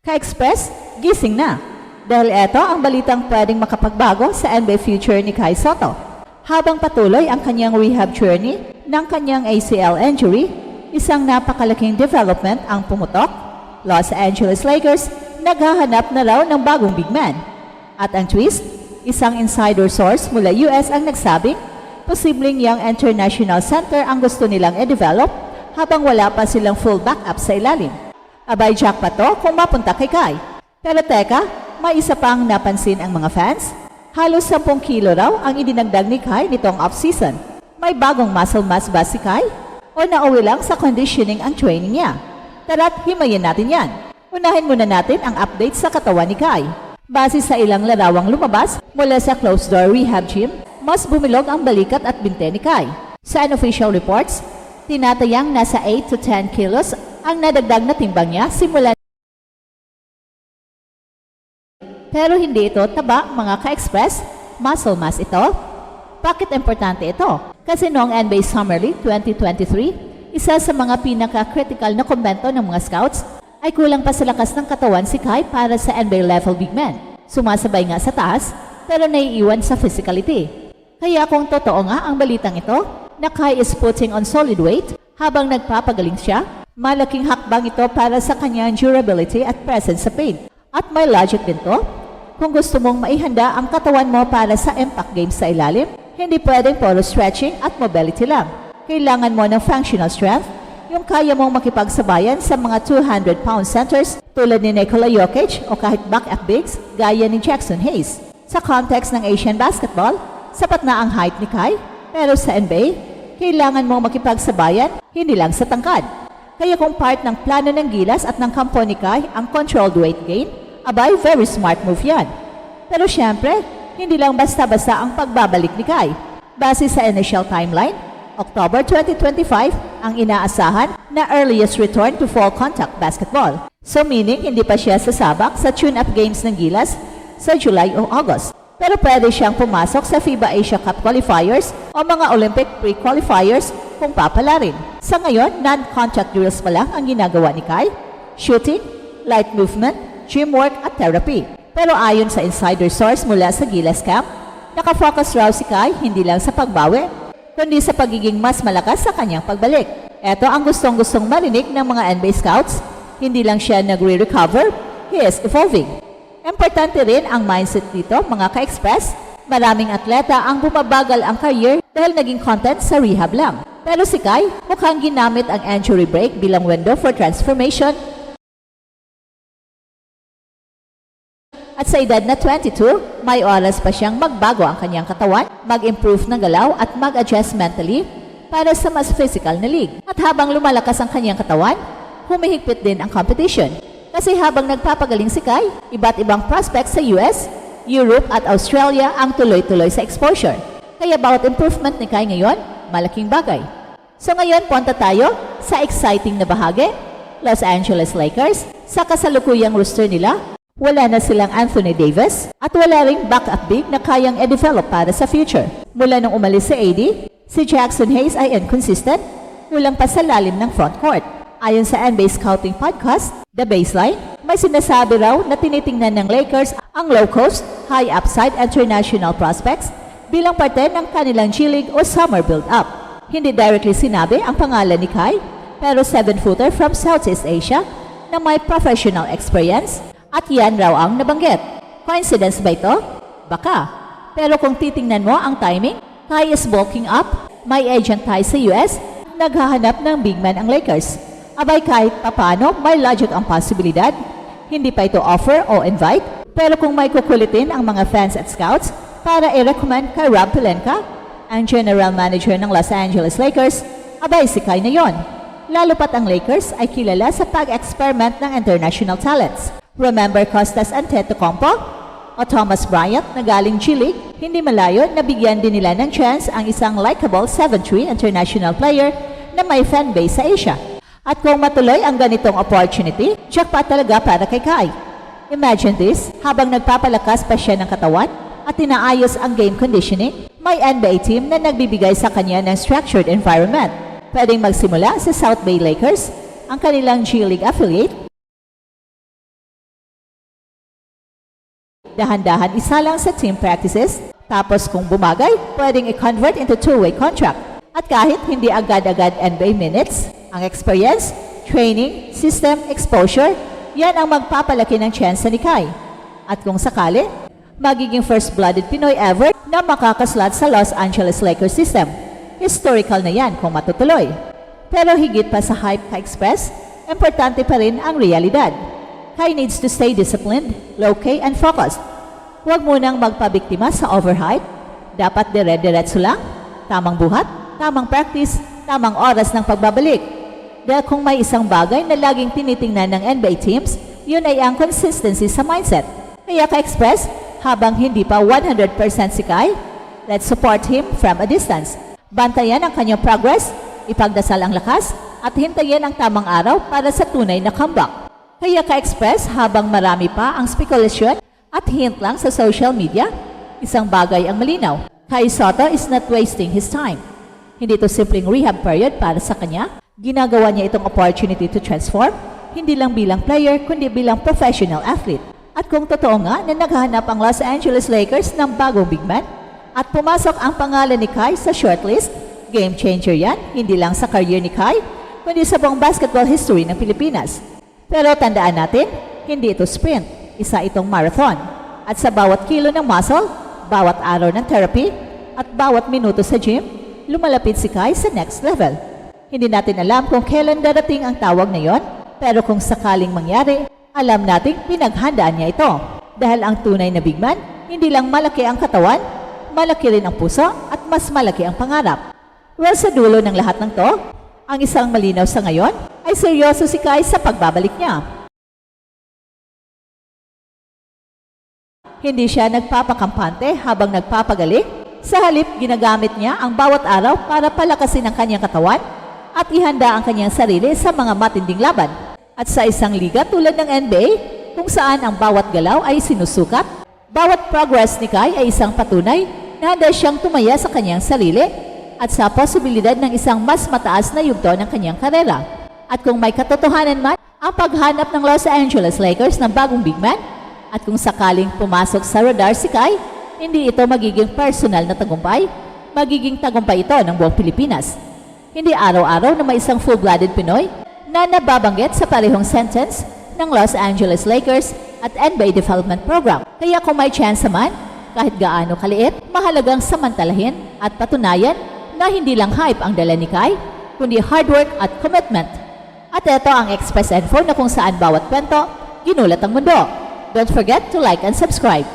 Ka-Express, gising na. Dahil ito ang balitang pwedeng makapagbago sa NBA future ni Kai Sotto. Habang patuloy ang kanyang rehab journey ng kanyang ACL injury, isang napakalaking development ang pumutok. Los Angeles Lakers naghahanap na raw ng bagong big man. At ang twist, isang insider source mula US ang nagsabing posibleng young international center ang gusto nilang i-develop habang wala pa silang full backup sa ilalim. Abay jackpot to kung mapunta kay Kai. Pero teka, may isa pang napansin ang mga fans. Halos 10 kilo raw ang idinagdag ni Kai nitong off-season. May bagong muscle mass ba si Kai? O nauwi lang sa conditioning ang training niya? Tara't himayin natin yan. Unahin muna natin ang update sa katawan ni Kai. Base sa ilang larawang lumabas mula sa closed-door rehab gym, mas bumilog ang balikat at binte ni Kai. Sa unofficial reports, tinatayang nasa 8 to 10 kilos ang nadagdag na timbang niya simula. Pero hindi ito taba, mga ka-express. Muscle mass ito. Bakit importante ito? Kasi noong NBA Summer League 2023, isa sa mga pinaka-critical na komento ng mga scouts ay kulang pa sa lakas ng katawan si Kai para sa NBA level big man. Sumasabay nga sa taas, pero naiiwan sa physicality. Kaya kung totoo nga ang balitang ito, na Kai is putting on solid weight habang nagpapagaling siya, malaking hakbang ito para sa kanyang durability at presence sa paint. At may logic din to. Kung gusto mong maihanda ang katawan mo para sa impact games sa ilalim, hindi pwedeng puro stretching at mobility lang. Kailangan mo ng functional strength, yung kaya mong makipagsabayan sa mga 200-pound centers tulad ni Nikola Jokic o kahit backup bigs gaya ni Jackson Hayes. Sa context ng Asian basketball, sapat na ang height ni Kai, pero sa NBA, kailangan mong makipagsabayan hindi lang sa tangkad. Kaya kung part ng plano ng Gilas at ng kampo ni Kai ang controlled weight gain, abay, very smart move yan. Pero syempre, hindi lang basta-basta ang pagbabalik ni Kai. Base sa initial timeline, October 2025 ang inaasahan na earliest return to full contact basketball. So meaning, hindi pa siya sasabak sa tune-up games ng Gilas sa July o August. Pero pwede siyang pumasok sa FIBA Asia Cup qualifiers o mga Olympic pre-qualifiers kung papala rin. Sa ngayon, non-contact drills pa lang ang ginagawa ni Kai. Shooting, light movement, gym work at therapy. Pero ayon sa insider source mula sa Gilas camp, nakafocus raw si Kai hindi lang sa pagbawi, kundi sa pagiging mas malakas sa kanyang pagbalik. Ito ang gustong-gustong marinig ng mga NBA scouts. Hindi lang siya nagre-recover, he is evolving. Importante rin ang mindset dito, mga ka-express. Maraming atleta ang bumabagal ang career dahil naging content sa rehab lang. Pero si Kai, mukhang ginamit ang injury break bilang window for transformation. At sa edad na 22, may oras pa siyang magbago ang kanyang katawan, mag-improve ng galaw at mag-adjust mentally para sa mas physical na league. At habang lumalakas ang kanyang katawan, humihigpit din ang competition. Kasi habang nagpapagaling si Kai, iba't ibang prospects sa US, Europe at Australia ang tuloy-tuloy sa exposure. Kaya bawat improvement ni Kai ngayon, malaking bagay. So ngayon, punta tayo sa exciting na bahagi. Los Angeles Lakers, sa kasalukuyang roster nila, wala na silang Anthony Davis at wala ring backup big na kayang i-develop para sa future. Mula nung umalis si AD, si Jackson Hayes ay inconsistent, kulang pa sa lalim ng frontcourt. Ayon sa NBA Scouting Podcast, The Baseline, may sinasabi raw na tinitingnan ng Lakers ang low-cost, high-upside international prospects bilang parte ng kanilang G-League o summer build-up. Hindi directly sinabi ang pangalan ni Kai, pero 7-footer from Southeast Asia na may professional experience at yan raw ang nabanggit. Coincidence ba ito? Baka. Pero kung titingnan mo ang timing, Kai is bulking up, may agent tayo sa US, naghahanap ng big man ang Lakers. Abay kahit papano, may logic ang posibilidad. Hindi pa ito offer o invite, pero kung may kukulitin ang mga fans at scouts para i-recommend kay Rob Pelinka, ang general manager ng Los Angeles Lakers, abay si Kai na yon. Lalo pat ang Lakers ay kilala sa pag-experiment ng international talents. Remember Costas Antetokounmpo o Thomas Bryant na galing G-League? Hindi malayo na bigyan din nila ng chance ang isang likable 7'3" international player na may fanbase sa Asia. At kung matuloy ang ganitong opportunity, jackpot talaga para kay Kai. Imagine this, habang nagpapalakas pa siya ng katawan at inaayos ang game conditioning, may NBA team na nagbibigay sa kanya ng structured environment. Pwedeng magsimula sa South Bay Lakers, ang kanilang G-League affiliate, Dahan-dahan isa lang sa team practices, tapos kung bumagay, pwedeng i-convert into two-way contract. At kahit hindi agad-agad NBA minutes, ang experience, training, system, exposure, yan ang magpapalaki ng tsansa ni Kai. At kung sakali, magiging first-blooded Pinoy ever na makakaslot sa Los Angeles Lakers system. Historical na yan kung matutuloy. Pero higit pa sa hype ka-express, importante pa rin ang realidad. Kai needs to stay disciplined, low-key, and focused. Huwag munang magpabiktima sa overhype. Dapat dire-diretso lang, tamang buhat, tamang practice, tamang oras ng pagbabalik. Dahil kung may isang bagay na laging tinitingnan ng NBA teams, yun ay ang consistency sa mindset. Kaya ka-express, habang hindi pa 100% si Kai, let's support him from a distance. Bantayan ang kanyang progress, ipagdasal ang lakas, at hintayin ang tamang araw para sa tunay na comeback. Kaya ka-express, habang marami pa ang spekulasyon at hint lang sa social media, isang bagay ang malinaw. Kai Sotto is not wasting his time. Hindi ito simpleng rehab period para sa kanya. Ginagawa niya itong opportunity to transform, hindi lang bilang player, kundi bilang professional athlete. At kung totoo nga na naghahanap ang Los Angeles Lakers ng bagong big man, at pumasok ang pangalan ni Kai sa shortlist, game changer yan, hindi lang sa career ni Kai, kundi sa buong basketball history ng Pilipinas. Pero tandaan natin, hindi ito sprint, isa itong marathon. At sa bawat kilo ng muscle, bawat araw ng therapy, at bawat minuto sa gym, lumalapit si Kai sa next level. Hindi natin alam kung kailan darating ang tawag na yon, pero kung sakaling mangyari, alam nating pinaghandaan niya ito. Dahil ang tunay na big man, hindi lang malaki ang katawan, malaki rin ang puso at mas malaki ang pangarap. Well, sa dulo ng lahat ng to, ang isang malinaw sa ngayon ay seryoso si Kai sa pagbabalik niya. Hindi siya nagpapakampante habang nagpapagaling. Sa halip, ginagamit niya ang bawat araw para palakasin ang kanyang katawan at ihanda ang kanyang sarili sa mga matinding laban. At sa isang liga tulad ng NBA, kung saan ang bawat galaw ay sinusukat, bawat progress ni Kai ay isang patunay na handa siyang tumaya sa kanyang sarili at sa posibilidad ng isang mas mataas na yugto ng kanyang karera. At kung may katotohanan man ang paghanap ng Los Angeles Lakers ng bagong big man, at kung sakaling pumasok sa radar si Kai, hindi ito magiging personal na tagumpay, magiging tagumpay ito ng buong Pilipinas. Hindi araw-araw na may isang full-blooded Pinoy na nababanggit sa parehong sentence ng Los Angeles Lakers at NBA Development Program. Kaya kung may chance man, kahit gaano kaliit, mahalagang samantalahin at patunayan na hindi lang hype ang dala ni Kai, kundi hard work at commitment. At ito ang Express Info na kung saan bawat kwento, ginulat ang mundo. Don't forget to like and subscribe.